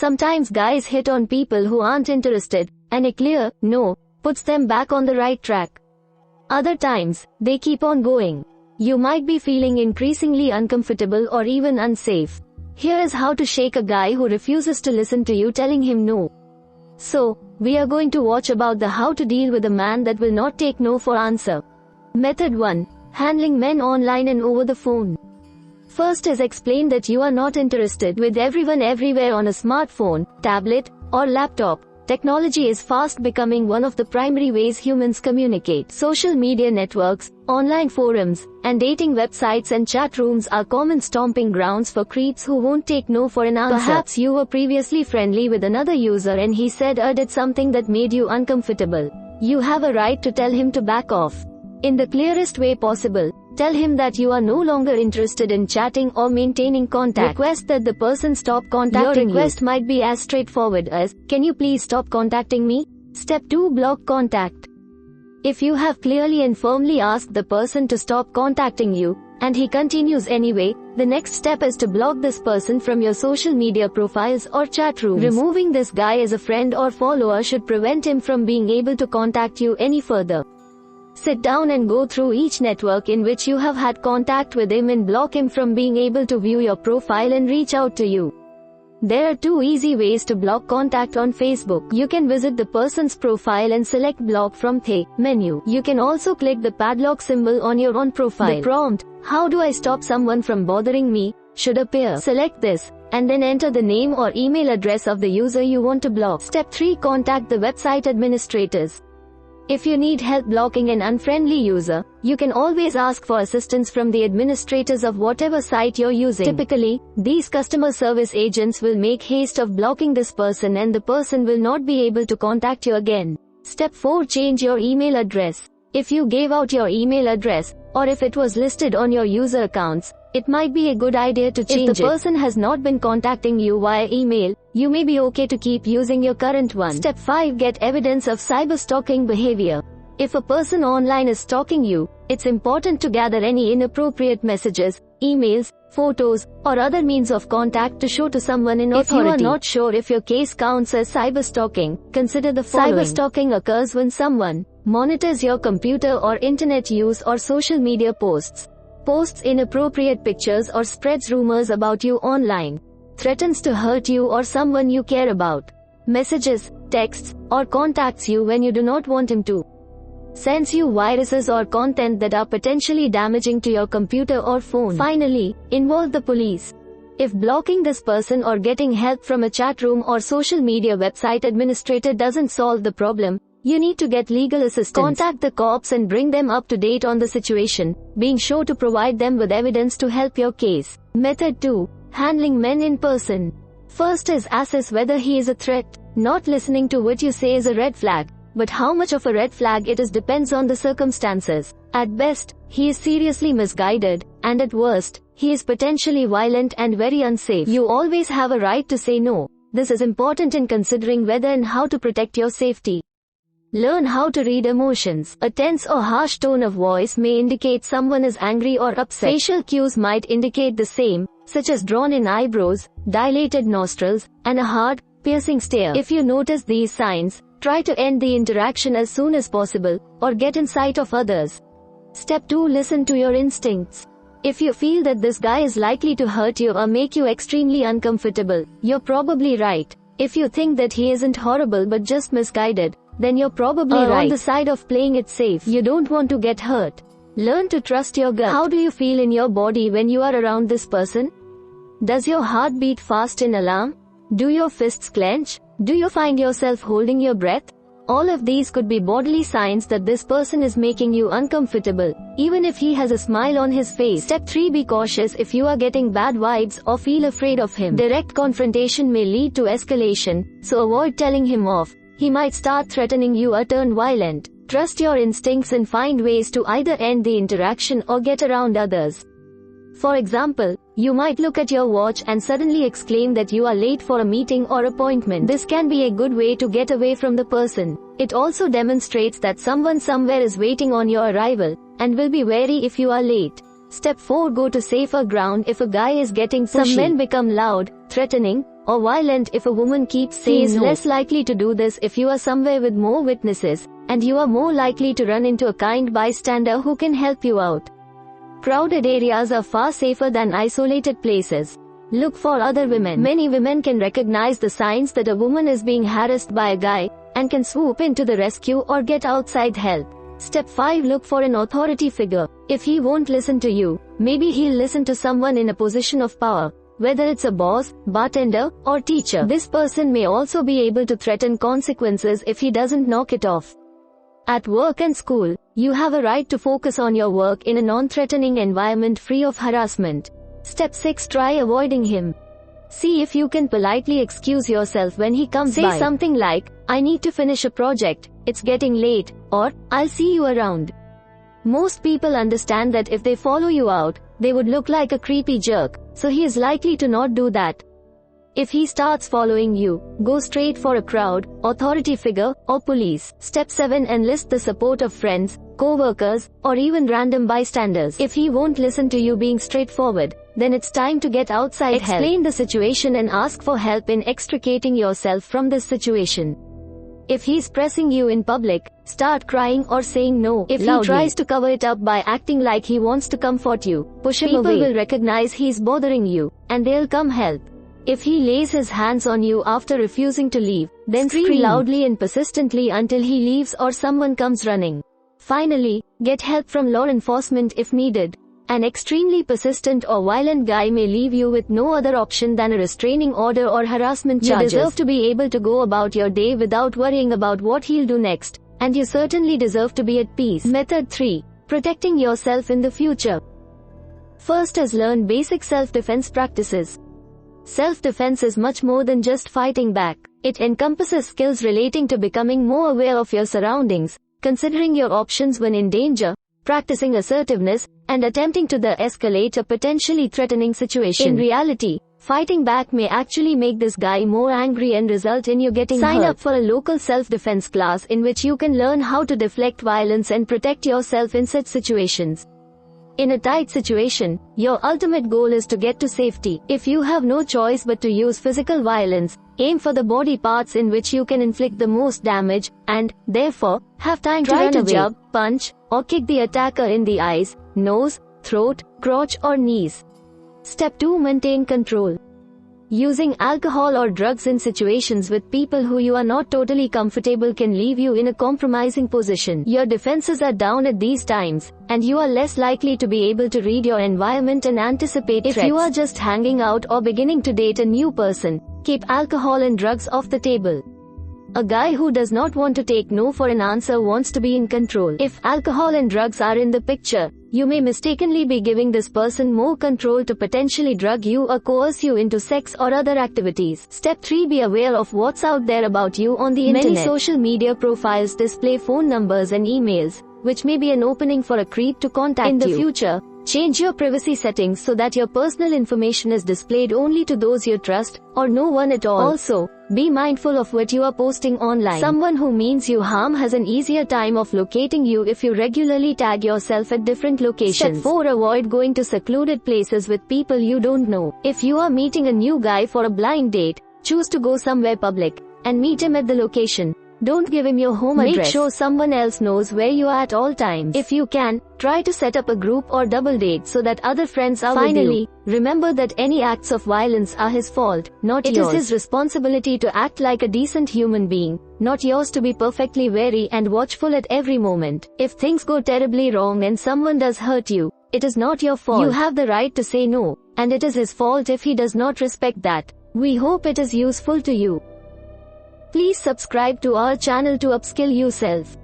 Sometimes guys hit on people who aren't interested, and a clear no puts them back on the right track. Other times, they keep on going. You might be feeling increasingly uncomfortable or even unsafe. Here is how to shake a guy who refuses to listen to you telling him no. So, we are going to watch about the how to deal with a man that will not take no for answer. Method 1. Handling men online and over the phone. First is explain that you are not interested with everyone everywhere on a smartphone, tablet, or laptop. Technology is fast becoming one of the primary ways humans communicate. Social media networks, online forums, and dating websites and chat rooms are common stomping grounds for creeps who won't take no for an answer. Perhaps you were previously friendly with another user and he said or did something that made you uncomfortable. You have a right to tell him to back off. In the clearest way possible, tell him that you are no longer interested in chatting or maintaining contact. Request that the person stop contacting you. Your request might be as straightforward as, "Can you please stop contacting me?" Step 2. Block contact. If you have clearly and firmly asked the person to stop contacting you, and he continues anyway, the next step is to block this person from your social media profiles or chat rooms. Removing this guy as a friend or follower should prevent him from being able to contact you any further. Sit down and go through each network in which you have had contact with him and block him from being able to view your profile and reach out to you. There are 2 easy ways to block contact on Facebook. You can visit the person's profile and select block from the menu. You can also click the padlock symbol on your own profile. The prompt, "How do I stop someone from bothering me?" should appear. Select this, and then enter the name or email address of the user you want to block. Step 3. Contact the website administrators. If you need help blocking an unfriendly user, you can always ask for assistance from the administrators of whatever site you're using. Typically, these customer service agents will make haste of blocking this person and the person will not be able to contact you again. Step 4. Change your email address. If you gave out your email address, or if it was listed on your user accounts, it might be a good idea to change it. If the person has not been contacting you via email, you may be okay to keep using your current one. Step 5. Get evidence of cyberstalking behavior. If a person online is stalking you, it's important to gather any inappropriate messages, emails, photos, or other means of contact to show to someone in authority. If you are not sure if your case counts as cyberstalking, consider the following. Cyberstalking occurs when someone monitors your computer or internet use or social media posts inappropriate pictures or spreads rumors about you online, threatens to hurt you or someone you care about, messages, texts, or contacts you when you do not want him to, sends you viruses or content that are potentially damaging to your computer or phone. Finally, involve the police. If blocking this person or getting help from a chat room or social media website administrator doesn't solve the problem, you need to get legal assistance. Contact the cops and bring them up to date on the situation, being sure to provide them with evidence to help your case. Method 2. Handling men in person. First is assess whether he is a threat. Not listening to what you say is a red flag, but how much of a red flag it is depends on the circumstances. At best, he is seriously misguided, and at worst, he is potentially violent and very unsafe. You always have a right to say no. This is important in considering whether and how to protect your safety. Learn how to read emotions. A tense or harsh tone of voice may indicate someone is angry or upset. Facial cues might indicate the same, such as drawn-in eyebrows, dilated nostrils, and a hard, piercing stare. If you notice these signs, try to end the interaction as soon as possible, or get in sight of others. Step 2. Listen to your instincts. If you feel that this guy is likely to hurt you or make you extremely uncomfortable, you're probably right. If you think that he isn't horrible but just misguided, then you're probably right. On the side of playing it safe. You don't want to get hurt. Learn to trust your gut. How do you feel in your body when you are around this person? Does your heart beat fast in alarm? Do your fists clench? Do you find yourself holding your breath? All of these could be bodily signs that this person is making you uncomfortable, even if he has a smile on his face. Step 3. Be cautious if you are getting bad vibes or feel afraid of him. Direct confrontation may lead to escalation, so avoid telling him off. He might start threatening you or turn violent. Trust your instincts and find ways to either end the interaction or get around others. For example, you might look at your watch and suddenly exclaim that you are late for a meeting or appointment. This can be a good way to get away from the person. It also demonstrates that someone somewhere is waiting on your arrival, and will be wary if you are late. Step 4. Go to safer ground if a guy is getting pushy. Some men become loud, threatening, or violent if a woman keeps saying no. He is less likely to do this if you are somewhere with more witnesses, and you are more likely to run into a kind bystander who can help you out. Crowded areas are far safer than isolated places. Look for other women. Many women can recognize the signs that a woman is being harassed by a guy, and can swoop in to the rescue or get outside help. Step 5. Look for an authority figure. If he won't listen to you, maybe he'll listen to someone in a position of power, whether it's a boss, bartender, or teacher. This person may also be able to threaten consequences if he doesn't knock it off. At work and school, you have a right to focus on your work in a non-threatening environment free of harassment. Step 6. Try avoiding him. See if you can politely excuse yourself when he comes by. Say something like, "I need to finish a project, it's getting late," or, "I'll see you around." Most people understand that if they follow you out, they would look like a creepy jerk, so he is likely to not do that. If he starts following you, go straight for a crowd, authority figure, or police. Step 7. Enlist the support of friends, co-workers, or even random bystanders. If he won't listen to you being straightforward, then it's time to get outside help. Explain the situation and ask for help in extricating yourself from this situation. If he's pressing you in public, start crying or saying no. If loudly. He tries to cover it up by acting like he wants to comfort you, push him away. People will recognize he's bothering you, and they'll come help. If he lays his hands on you after refusing to leave, then scream loudly and persistently until he leaves or someone comes running. Finally, get help from law enforcement if needed. An extremely persistent or violent guy may leave you with no other option than a restraining order or harassment charges. You deserve to be able to go about your day without worrying about what he'll do next, and you certainly deserve to be at peace. Method 3. Protecting yourself in the future. First is learn basic self-defense practices. Self-defense is much more than just fighting back. It encompasses skills relating to becoming more aware of your surroundings, considering your options when in danger, practicing assertiveness, and attempting to de-escalate a potentially threatening situation. In reality, fighting back may actually make this guy more angry and result in you getting hurt. Sign up for a local self-defense class in which you can learn how to deflect violence and protect yourself in such situations. In a tight situation, your ultimate goal is to get to safety. If you have no choice but to use physical violence, aim for the body parts in which you can inflict the most damage, and, therefore, have time to run away, jab, punch, or kick the attacker in the eyes, nose, throat, crotch or knees. Step 2. Maintain control. Using alcohol or drugs in situations with people who you are not totally comfortable can leave you in a compromising position. Your defenses are down at these times, and you are less likely to be able to read your environment and anticipate threats. If you are just hanging out or beginning to date a new person, keep alcohol and drugs off the table. A guy who does not want to take no for an answer wants to be in control. If alcohol and drugs are in the picture, you may mistakenly be giving this person more control to potentially drug you or coerce you into sex or other activities. Step 3. Be aware of what's out there about you on the internet. Many social media profiles display phone numbers and emails, which may be an opening for a creep to contact you. In the future, change your privacy settings so that your personal information is displayed only to those you trust, or no one at all. Also, be mindful of what you are posting online. Someone who means you harm has an easier time of locating you if you regularly tag yourself at different locations. Step 4. Avoid going to secluded places with people you don't know. If you are meeting a new guy for a blind date, choose to go somewhere public, and meet him at the location. Don't give him your home address. Make sure someone else knows where you are at all times. If you can, try to set up a group or double date so that other friends are with you. Finally, remember that any acts of violence are his fault, not yours. It is his responsibility to act like a decent human being, not yours to be perfectly wary and watchful at every moment. If things go terribly wrong and someone does hurt you, it is not your fault. You have the right to say no, and it is his fault if he does not respect that. We hope it is useful to you. Please subscribe to our channel to upskill yourself.